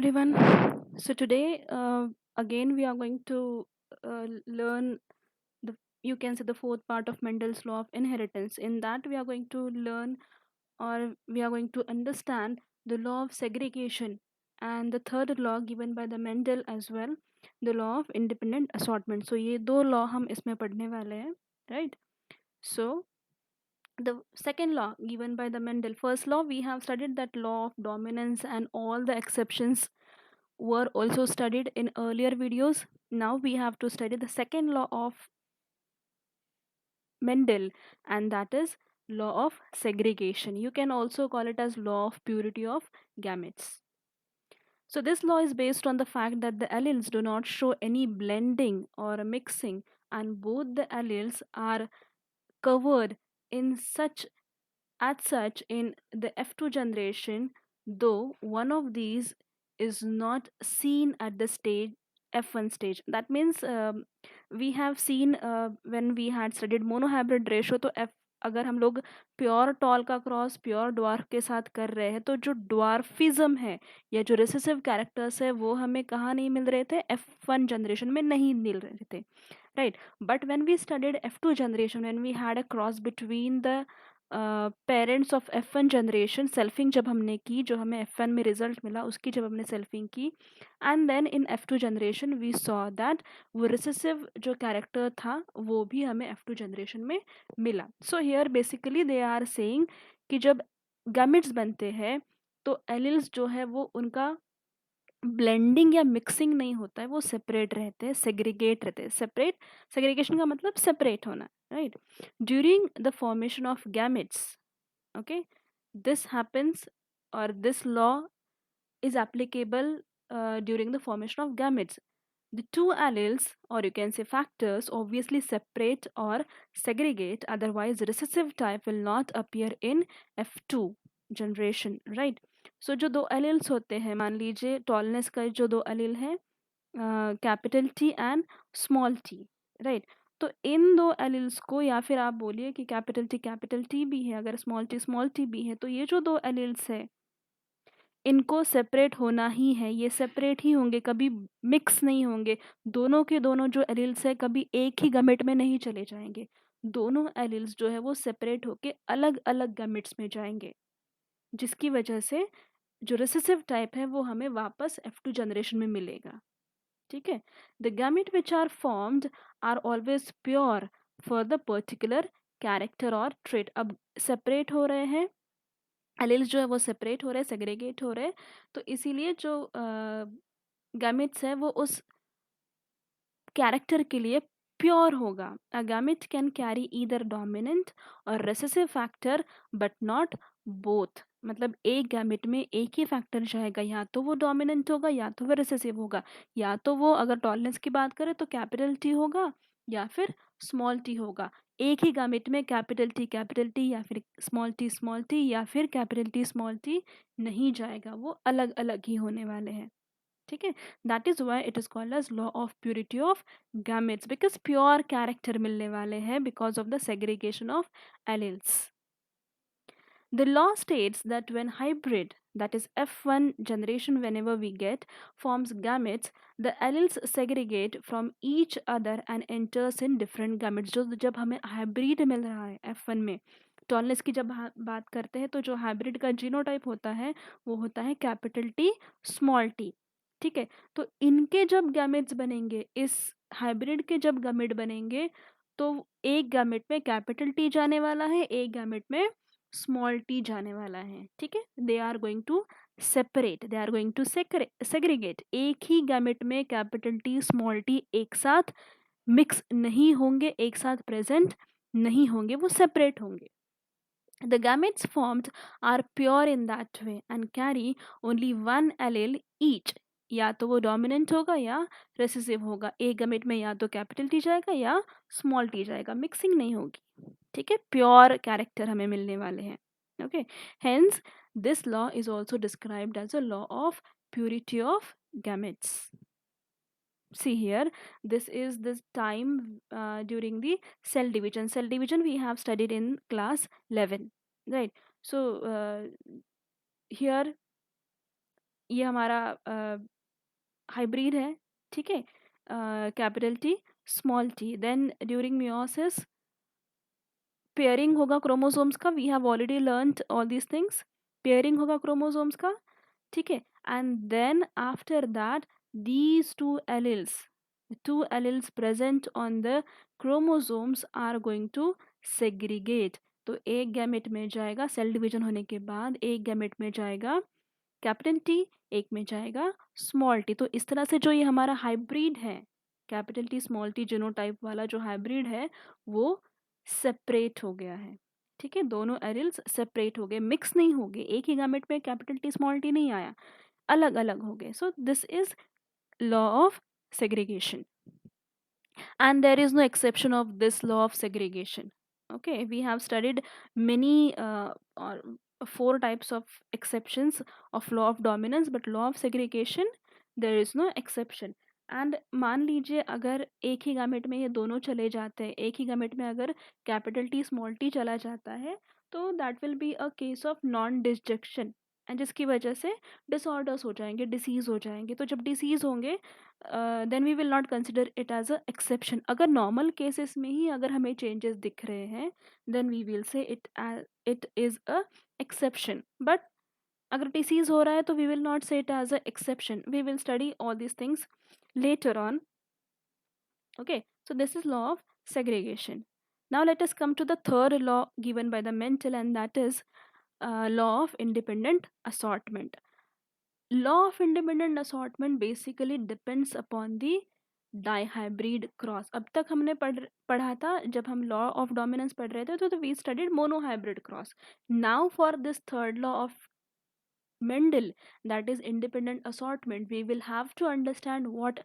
everyone. So today, again, we are going to learn the you can say the fourth part of Mendel's law of inheritance. In that, we are going to learn or we are going to understand the law of segregation and the third law given by the Mendel as well, the law of independent assortment. So ये दो law हम इसमें पढ़ने वाले हैं, right? So the second law given by the Mendel, first law we have studied that law of dominance and all the exceptions were also studied in earlier videos. Now we have to study the second law of Mendel, and that is law of segregation. You can also call it as law of purity of gametes. So this law is based on the fact that the alleles do not show any blending or mixing, and both the alleles are covered in such in the F2 generation, though one of these is not seen at the stage F1 stage. That means we have seen when we had studied monohybrid ratio, तो F अगर हम लोग pure tall का cross pure dwarf के साथ कर रहे हैं तो जो ड्वार्फिज्म है या जो रिसेसिव कैरेक्टर्स है वो हमें कहाँ नहीं मिल रहे थे, F1 जनरेशन में नहीं मिल रहे थे, right? But when we studied F2 generation, when we had a cross between the parents of F1 generation, selfing जब हमने की, जो हमें F1 में रिजल्ट मिला उसकी जब हमने सेल्फिंग की, and then in F2 generation we saw that वो रिसेसिव जो कैरेक्टर था वो भी हमें F2 जनरेशन में मिला. So here basically they are saying कि जब गैमेट्स बनते हैं तो एलिल्स जो है वो उनका ब्लेंडिंग या मिक्सिंग नहीं होता है, वो सेपरेट रहते हैं, सेग्रीगेट रहते हैं. सेपरेट, सेग्रीगेशन का मतलब सेपरेट होना, right? During the formation of gametes, okay, this happens or this law is applicable during the formation of gametes. The two alleles, or you can say factors, obviously separate or segregate, otherwise recessive type will not appear in F2 generation, right? So जो दो alleles होते हैं, मान लीजिए tallness का जो दो allele है, capital T and small T, right? तो इन दो एलिल्स को, या फिर आप बोलिए कि कैपिटल टी भी है, अगर स्मॉल टी भी है, तो ये जो दो एलिल्स है इनको सेपरेट होना ही है, ये सेपरेट ही होंगे, कभी मिक्स नहीं होंगे. दोनों के दोनों जो एलिल्स है कभी एक ही गमेट में नहीं चले जाएंगे, दोनों एलिल्स जो है वो सेपरेट होके अलग अलग गमेट्स में जाएंगे, जिसकी वजह से जो रिसेसिव टाइप है वो हमें वापस F2 जनरेशन में मिलेगा. ठीक है? The gamete which are formed are always pure for the particular character और ट्रेट. अब सेपरेट हो रहे हैं एलिल्स जो है वो सेपरेट हो रहे हैं, सेग्रीगेट हो रहे हैं, तो इसीलिए जो गैमेट्स है वो उस कैरेक्टर के लिए प्योर होगा. A gamete can carry either dominant or recessive factor but not both. मतलब एक गैमेट में एक ही फैक्टर जाएगा, या तो वो डोमिनेंट होगा या तो वो रिसेसिव होगा, या तो वो अगर टॉलनेस की बात करें तो कैपिटल टी होगा या फिर स्मॉल टी होगा. एक ही गैमेट में कैपिटल टी या फिर स्मॉल टी या फिर कैपिटल टी स्मॉल टी नहीं जाएगा, वो अलग अलग ही होने वाले हैं. ठीक है? That is why it is called as law of purity of gametes, because pure character मिलने वाले हैं because of the segregation of alleles. The law states that when hybrid, that is F1 generation, whenever we get, forms gametes, the alleles segregate from each other and enters in different gametes. जो जब हमें hybrid मिल रहा है F1 में, tallness की जब बात करते हैं तो जो हाइब्रिड का जीनोटाइप होता है वो होता है कैपिटल टी स्मॉल टी. ठीक है? तो इनके जब गैमेट्स बनेंगे, इस हाइब्रिड के जब गैमेट बनेंगे, तो एक गैमेट में कैपिटल टी जाने वाला है, एक गैमेट में स्मॉल टी जाने वाला है. ठीक है? They are going to separate, they are going to segregate. एक ही गैमेट में कैपिटल टी स्मॉल टी एक साथ मिक्स नहीं होंगे, एक साथ प्रेजेंट नहीं होंगे, वो सेपरेट होंगे. The gametes formed are pure in that way and carry only one allele each. या तो वो डोमिनेंट होगा या रेसेसिव होगा, एक गमेट में या तो कैपिटल टी जाएगा या स्मॉल टी जाएगा, मिक्सिंग नहीं होगी. ठीक है? प्योर कैरेक्टर हमें मिलने वाले हैं. Okay, hence this law is also described as a law of purity of gametes. See here, this is this time during the cell division we have studied in class 11, right? So here ये हमारा hybrid है, ठीक है, capital T small T. Then during meiosis pairing होगा chromosomes का, we have already learned all these things, pairing होगा chromosomes का, ठीक है। And then after that these two alleles present on the chromosomes are going to segregate। तो एक gamete में जाएगा, सेल डिवीजन होने के बाद एक गैमेट में जाएगा कैपिटल टी, एक में जाएगा स्मॉल टी। तो इस तरह से जो ये हमारा हाइब्रिड है, capital T small T genotype वाला जो हाइब्रिड है वो सेपरेट हो गया है, ठीक है। दोनों एरिल्स सेपरेट हो गए, मिक्स नहीं हो गए, एक ही गैमेट में कैपिटल टी स्मॉल टी नहीं आया, अलग अलग हो गए। So this is law of segregation, and there is no exception of this law of segregation. Okay, we have studied many or four types of exceptions of law of dominance, but law of segregation there is no exception। And मान लीजिए अगर एक ही गामेट में ये दोनों चले जाते हैं, एक ही गामेट में अगर कैपिटल टी स्मॉल टी चला जाता है, तो that will be a case of non disjunction, and जिसकी वजह से डिसऑर्डर्स हो जाएंगे, डिसीज हो जाएंगे। तो जब डिसीज होंगे then we will not consider it as a exception. अगर नॉर्मल केसेस में ही अगर हमें चेंजेस दिख रहे हैं then we will say it is a exception. But अगर डिसीज हो रहा है तो we will not say it as a exception, we will study all these things later on। Okay, so this is law of segregation। Now let us come to the third law given by the Mental, and that is law of independent assortment। Law of independent assortment basically depends upon the dihybrid cross. अब तक हमने पढ़ा था जब हम law of dominance पढ़ रहे थे तो we studied monohybrid cross. Now for this third law of Mendel, that is independent assortment, we will have to understand what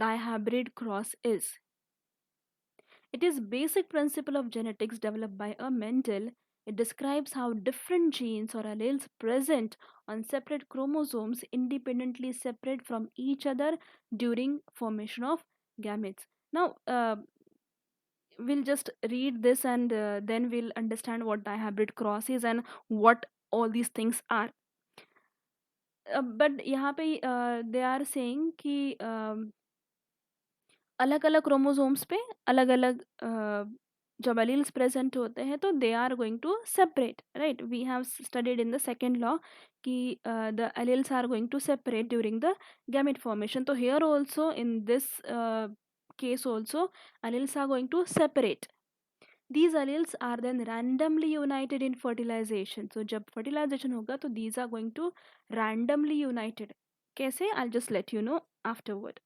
dihybrid cross is। It is basic principle of genetics developed by a Mendel। It describes how different genes or alleles present on separate chromosomes independently separate from each other during formation of gametes। Now, we'll just read this and then we'll understand what dihybrid cross is and what all these things are। But यहाँ पे दे are saying कि अलग अलग chromosomes पे अलग अलग जब alleles present होते हैं तो they are going to separate, right. We have studied in the second law कि the alleles are going to separate during the gamete formation. तो here also in this case also alleles are going to separate. these alleles are then randomly united in fertilization। so जब fertilization होगा तो these are going to randomly united। कैसे? I'll just let you know afterward।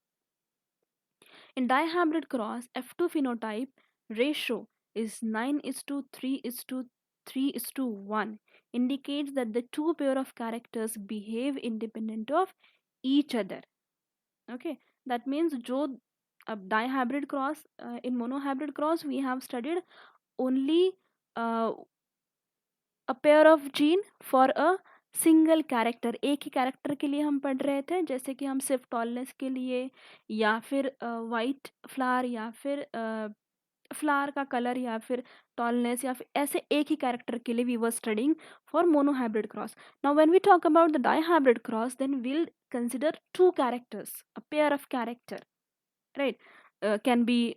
in dihybrid cross F2 phenotype ratio is 9:3:3:1, indicates that the two pair of characters behave independent of each other। okay, that means जो अब dihybrid cross in monohybrid cross we have studied only uh, a pair of gene for a single character. एक ही character के लिए हम पढ़ रहे थे, जैसे कि हम सिर्फ टॉलनेस के लिए या फिर वाइट फ्लावर या फिर फ्लावर का कलर या फिर टॉलनेस या फिर ऐसे एक ही कैरेक्टर के लिए we were studying for monohybrid cross. Now when we talk about the dihybrid cross then we'll consider two characters, a pair of character, right. Can be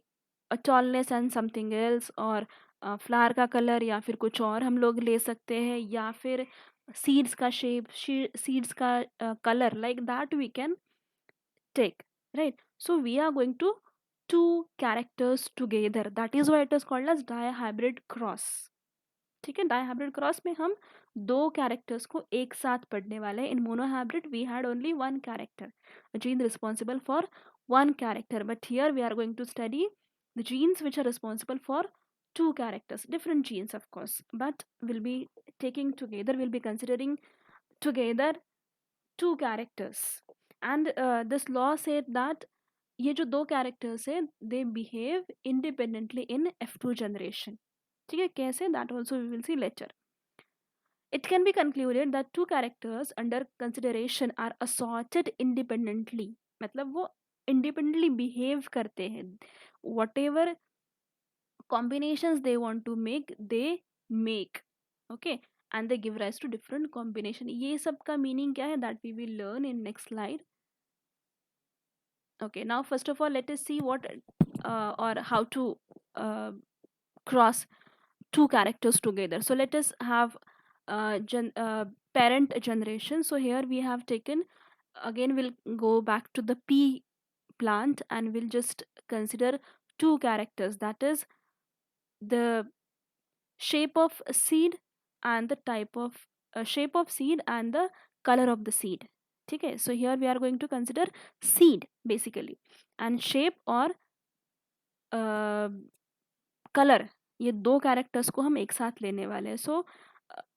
a tallness and something else, और flower का colour या फिर कुछ और हम लोग ले सकते हैं, या फिर सीड्स का शेप, सीड्स का colour, like that we can take, right. So we are going to two characters together, that is why it is called as dihybrid cross. ठीक है, डाइहाइब्रिड क्रॉस में हम दो कैरेक्टर्स को एक साथ पढ़ने वाले हैं। In monohybrid we had only one character, a gene responsible for one character, but here we are going to study the genes which are responsible for two characters, different genes of course, but we'll be taking together, we'll be considering together two characters। and this law said that ये जो दो characters है they behave independently in F2 generation. ठीक है, कैसे? That also we will see later. It can be concluded that two characters under consideration are assorted independently। मतलब वो independently behave करते हैं, whatever combinations they want to make they make। okay, and they give rise to different combination. ये सब का meaning क्या है, that we will learn in next slide. Okay, now first of all let us see what or how to cross two characters together. So let us have parent generation. So here we have taken, again we'll go back to the pea plant and we'll just consider two characters, that is the shape of a seed and the type of shape of seed and the color of the seed. Okay, so here we are going to consider seed basically, and shape or colour, ये दो characters को हम एक साथ लेने वाले हैं. सो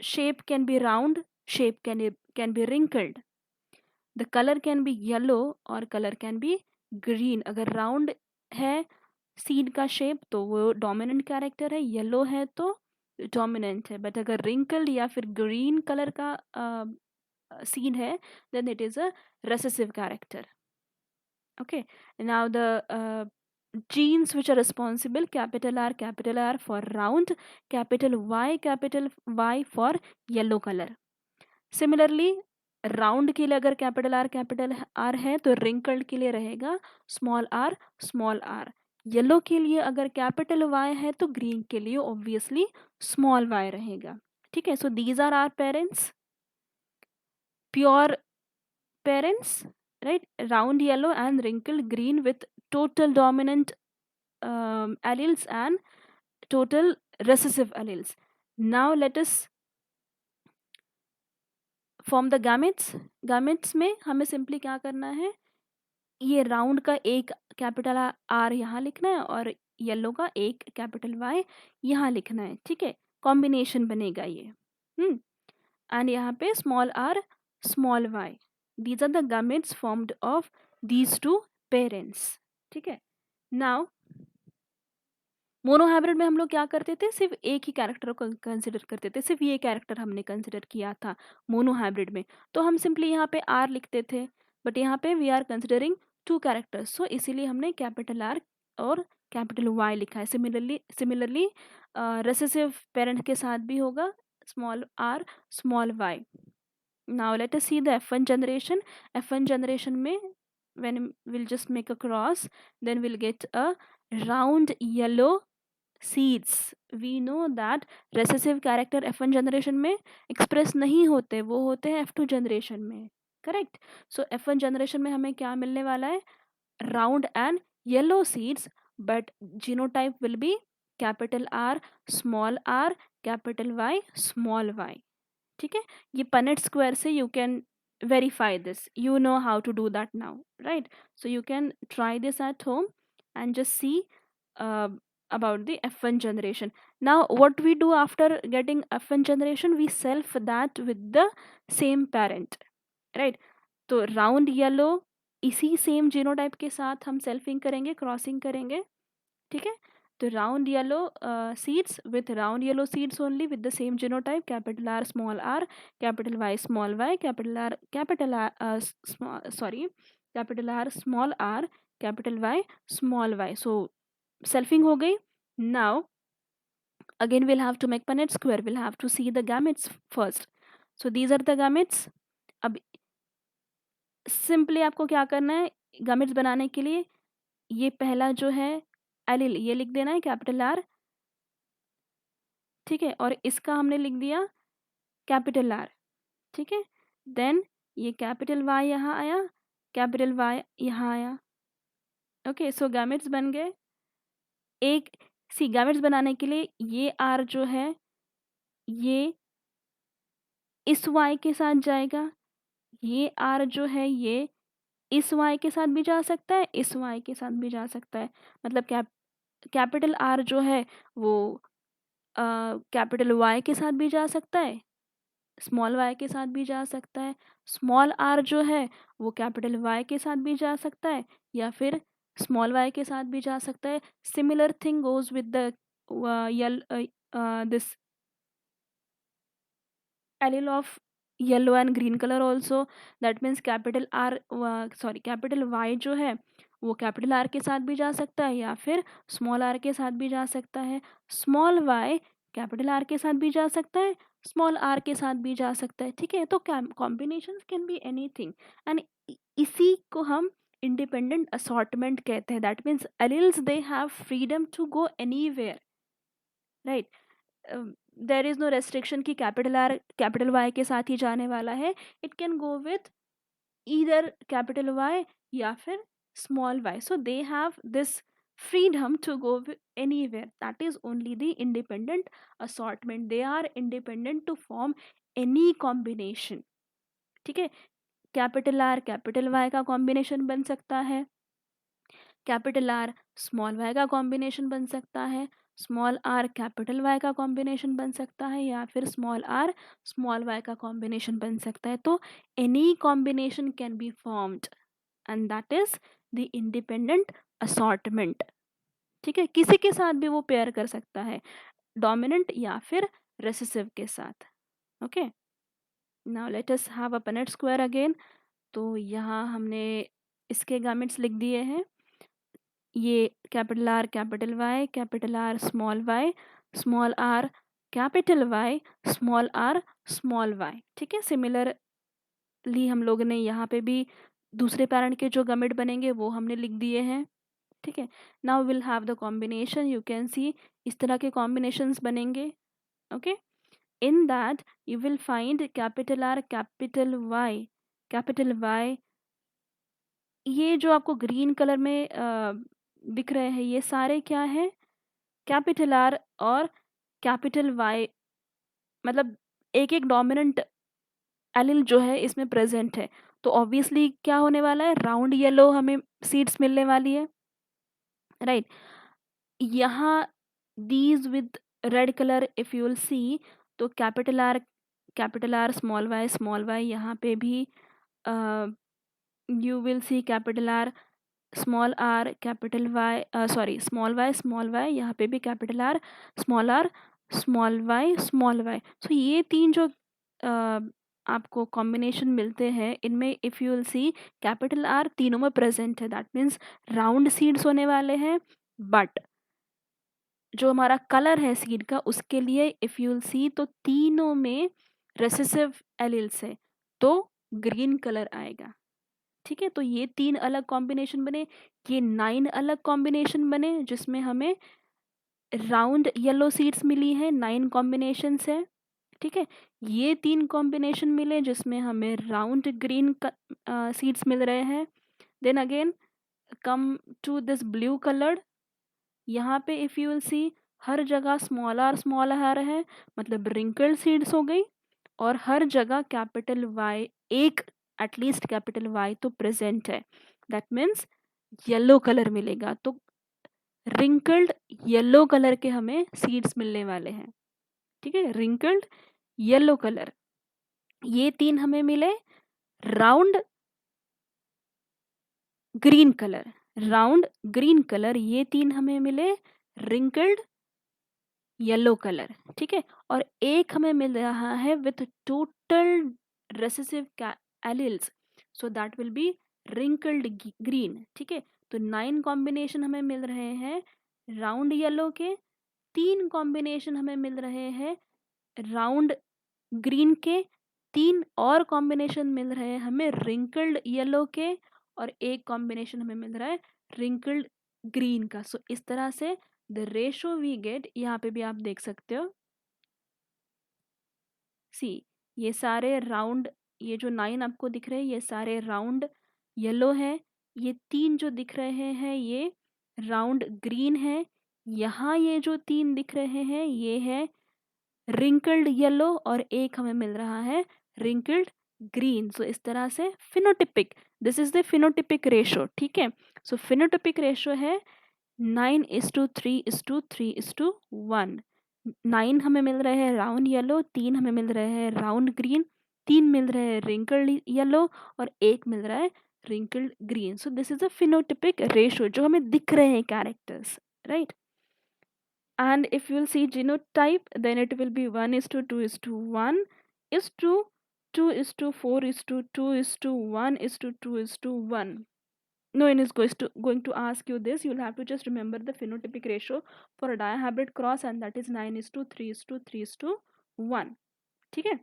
shape can be round, shape can be wrinkled, the colour can be yellow और कलर कैन बी ग्रीन. अगर राउंड है सीड का शेप तो वो डोमिनेंट कैरेक्टर है, येलो है तो डोमिनेंट है, बट अगर रिंकल्ड या फिर ग्रीन कलर का सीड है then it is a recessive character. Okay, now the genes which are responsible, capital R for round, capital Y for yellow color. Similarly, round के लिए अगर कैपिटल आर है तो रिंकल्ड के लिए रहेगा स्मॉल आर. येलो के लिए अगर कैपिटल वाई है तो ग्रीन के लिए ऑब्वियसली स्मॉल वाई रहेगा. ठीक है, so these are our parents, pure parents, right? Round yellow and wrinkled green with total dominant alleles and total recessive alleles. Now let us form the gametes. Gametes में हमें simply क्या करना है, ये round का एक कैपिटल आर यहाँ लिखना है और येलो का एक कैपिटल वाई यहाँ लिखना है. ठीक है, कॉम्बिनेशन बनेगा ये. एंड यहाँ पे small R small Y. These are the gametes formed of these two parents. ठीक है, नाउ मोनोहाइब्रिड में हम लोग क्या करते थे, सिर्फ एक ही कैरेक्टर को कंसिडर करते थे, सिर्फ ये कैरेक्टर हमने कंसिडर किया था मोनोहाइब्रिड में, तो हम सिंपली यहाँ पे आर लिखते थे, बट यहाँ पे we are considering two characters, so इसीलिए हमने कैपिटल आर और कैपिटल वाई लिखा है. सिमिलरली रेसेसिव पेरेंट के साथ भी होगा small R small Y. Now let us see the F1 generation. F1 generation में when we'll just make a cross, then we'll get a round yellow seeds. We know that recessive character F1 generation में express नहीं होते, वो होते हैं F2 generation में. Correct? So F1 generation में हमें क्या मिलने वाला है, round and yellow seeds, but genotype will be capital R, capital Y, small y. ठीक है, ये पनेट स्क्वायर से you can verify this. You know how to do that now, right? So you can try this at home and just see uh, about the F1 generation. Now what we do after getting F1 generation, we self that with the same parent, right? तो round yellow इसी same genotype के साथ हम selfing करेंगे, crossing करेंगे. ठीक है, तो round yellow seeds with round yellow seeds only with the same genotype, capital R small r, capital Y small y, capital R capital small r, capital Y small y. So selfing हो गई. Now again we'll have to make Punnett square. We'll have to see the gametes first. So these are the gametes. अब simply आपको क्या करना है gametes बनाने के लिए, ये पहला जो है एलिल ये लिख देना है कैपिटल आर. ठीक है, और इसका हमने लिख दिया कैपिटल आर. ठीक है, देन ये कैपिटल वाई यहाँ आया, कैपिटल वाई यहाँ आया. ओके, सो गैमेट्स बन गए. एक सी गैमेट्स बनाने के लिए ये आर जो है ये इस वाई के साथ जाएगा, ये आर जो है ये इस वाई के साथ भी जा सकता है, इस वाई के साथ भी जा सकता है. मतलब कैपिटल आर जो है वो कैपिटल वाई के साथ भी जा सकता है, स्मॉल वाई के साथ भी जा सकता है. स्मॉल आर जो है वो कैपिटल वाई के साथ भी जा सकता है या फिर स्मॉल वाई के साथ भी जा सकता है. Similar thing goes with the this allele of yellow and green color also. That means capital Y जो है वो कैपिटल R के साथ भी जा सकता है या फिर स्मॉल r के साथ भी जा सकता है. स्मॉल y कैपिटल R के साथ भी जा सकता है, स्मॉल आर के साथ भी जा सकता है, ठीक है। तो combination can be anything, and इसी को हम इंडिपेंडेंट असॉर्टमेंट कहते हैं। That means alleles they have freedom to go anywhere, right. There is no restriction कि कैपिटल आर कैपिटल वाई के साथ ही जाने वाला है। It can go with either capital Y या फिर small y. So they have this freedom to go anywhere. That is only the independent assortment. They are independent to form any combination. ठीक है। कैपिटल आर कैपिटल वाई का combination बन सकता है, capital R small Y का combination बन सकता है, स्मॉल आर कैपिटल वाई का कॉम्बिनेशन बन सकता है, या फिर स्मॉल आर स्मॉल वाई का कॉम्बिनेशन बन सकता है। तो any combination can be formed and that is the independent assortment. ठीक है, किसी के साथ भी वो पेयर कर सकता है, डोमिनेंट या फिर रेसेसिव के साथ। Okay, now let us have a Punnett square again. तो यहाँ हमने इसके गामेट्स लिख दिए हैं। ये capital R capital Y, capital R small Y, small R capital Y, small R small Y. ठीक है, सिमिलरली हम लोग ने यहाँ पे भी दूसरे पैरेंट के जो गमेट बनेंगे वो हमने लिख दिए हैं। ठीक है, now will have the combination. You can see इस तरह के कॉम्बिनेशंस बनेंगे। Okay, in that you will find capital R capital Y, capital Y. ये जो आपको ग्रीन कलर में दिख रहे हैं ये सारे क्या है, कैपिटल आर और कैपिटल वाई, मतलब एक एक डोमिनेंट एलिल जो है इसमें प्रेजेंट है। तो ऑब्वियसली क्या होने वाला है, राउंड येलो हमें सीड्स मिलने वाली है, राइट। यहाँ these with red colour if you will see, तो कैपिटल आर स्मॉल वाई, यहाँ पे भी you will see capital R small R capital Y, sorry small Y, यहाँ पे भी capital R small Y small Y. So ये तीन जो आपको कॉम्बिनेशन मिलते हैं इनमें if you will see capital R तीनों में प्रेजेंट है, दैट मीन्स राउंड सीड्स होने वाले हैं। बट जो हमारा कलर है सीड का उसके लिए इफ़ यू विल सी तो तीनों में रेसेसिव एलिल्स है, तो ग्रीन कलर आएगा। ठीक है, तो ये 3 अलग कॉम्बिनेशन बने, ये 9 अलग कॉम्बिनेशन बने जिसमें हमें राउंड येलो सीड्स मिली हैं, 9 कॉम्बिनेशन है। ठीक है, ये 3 कॉम्बिनेशन मिले जिसमें हमें राउंड ग्रीन सीड्स मिल रहे हैं। Then again come to this blue coloured, यहाँ पे इफ़ यू विल सी हर जगह स्मॉल आर है, मतलब रिंकल्ड सीड्स हो गई, और हर जगह कैपिटल वाई, एक एटलीस्ट कैपिटल वाई तो प्रेजेंट है। दैट मीन्स येलो कलर मिलेगा, तो रिंकल्ड येलो कलर के हमें सीड्स मिलने वाले हैं। ठीक है, रिंकल्ड येलो कलर, ये 3 हमें मिले। Round green colour, round green colour, ये 3 हमें मिले। रिंकल्ड येलो कलर, ठीक है, और एक हमें मिल रहा है with total recessive alleles, so that will B wrinkled green. ठीक है, तो 9 कॉम्बिनेशन हमें मिल रहे हैं राउंड येलो के, 3 कॉम्बिनेशन हमें मिल रहे हैं राउंड ग्रीन के, 3 और कॉम्बिनेशन मिल रहे हैं हमें रिंकल्ड येलो के, और एक कॉम्बिनेशन हमें मिल रहा है रिंकल्ड ग्रीन का। सो इस तरह से द रेशो वी गेट, यहाँ पे भी आप देख सकते हो, सी ये सारे राउंड, ये जो 9 आपको दिख रहे हैं ये सारे राउंड येलो है, ये 3 जो दिख रहे हैं ये राउंड ग्रीन है, यहाँ ये जो 3 दिख रहे हैं ये है रिंकल्ड येलो, और एक हमें मिल रहा है रिंकल्ड ग्रीन। सो इस तरह से phenotypic, this is the phenotypic ratio. ठीक है, सो फिनोटिपिक रेशो है 9:3:3:1। 9 हमें मिल रहे हैं राउंड येलो, 3 हमें मिल रहे हैं राउंड ग्रीन, 3 मिल रहे हैं रिंकल्ड येलो, और एक मिल रहा है wrinkled green. So this is a phenotypic ratio जो हमें दिख रहे हैं characters, right. And if you will see genotype, then it will be 1:2:1 is to 2:4:2:1:1. No one is going to ask you this. You'll have to just remember the phenotypic ratio for a dihybrid cross, and that is 9:3:3:1. ठीक है।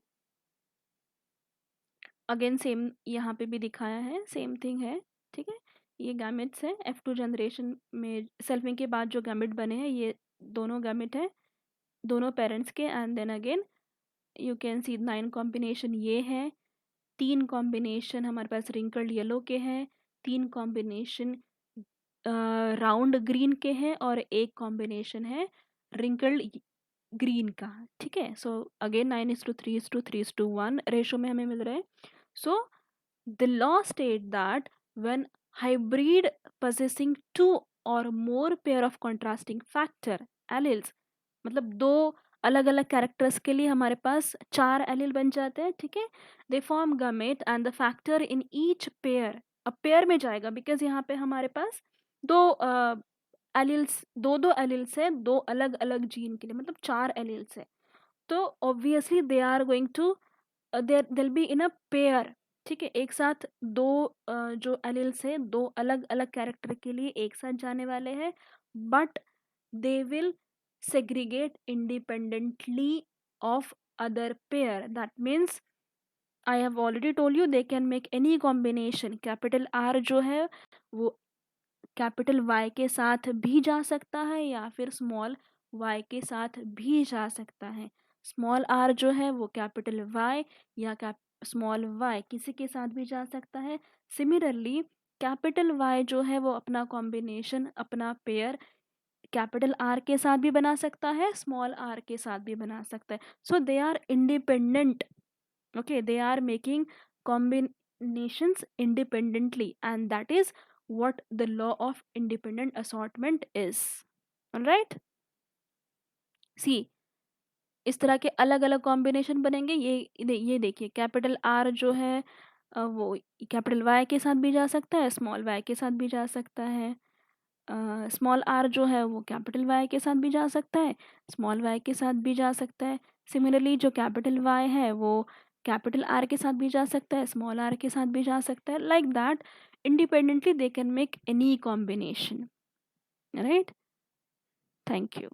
Again same यहाँ पे भी दिखाया है, same thing है। ठीक है, ये गैमेट्स है, F2 जनरेशन में सेल्फिंग के बाद जो गैमेट बने हैं ये दोनों गैमेट है दोनों पेरेंट्स के। And then again you can see 9 combination ये है, 3 कॉम्बिनेशन हमारे पास रिंकल्ड येलो के हैं, 3 कॉम्बिनेशन राउंड ग्रीन के हैं और एक कॉम्बिनेशन है रिंकल्ड ग्रीन का। ठीक है, सो अगेन 9:3:3:1 रेशो में हमें मिल रहा है। So the law state that when hybrid possessing two or more pair of contrasting factor alleles, मतलब दो अलग अलग कैरेक्टर्स के लिए हमारे पास 4 एलील बन जाते हैं। ठीक है, they form gamete and the factor in each pair, अब पेयर में जाएगा बिकॉज यहाँ पे हमारे पास दो एलील्स, दो दो एलील्स है दो अलग अलग जीन के लिए, मतलब 4 एलील्स है। तो obviously they are going to there'll be in a pair. ठीक है, एक साथ दो जो एलील्स है दो अलग अलग कैरेक्टर के लिए एक साथ जाने वाले हैं, but they will segregate independently of other pair. That means I have already told you they can make any combination. Capital R जो है वो कैपिटल Y के साथ भी जा सकता है या फिर स्मॉल y के साथ भी जा सकता है। स्मॉल r जो है वो कैपिटल Y या स्मॉल y किसी के साथ भी जा सकता है। सिमिलरली कैपिटल Y जो है वो अपना कॉम्बिनेशन अपना पेयर कैपिटल आर के साथ भी बना सकता है, स्मॉल आर के साथ भी बना सकता है। So they are independent, okay, they are making combinations independently and that is what the law of independent assortment is. All right, सी इस तरह के अलग अलग कॉम्बिनेशन बनेंगे। ये देखिए कैपिटल आर जो है वो कैपिटल वाई के साथ भी जा सकता है, स्मॉल वाई के साथ भी जा सकता है। स्मॉल आर जो है वो कैपिटल वाई के साथ भी जा सकता है, स्मॉल वाई के साथ भी जा सकता है। सिमिलरली जो कैपिटल वाई है वो कैपिटल आर के साथ भी जा सकता है, स्मॉल आर के साथ भी जा सकता है। Like that independently they can make any combination. Right, thank you.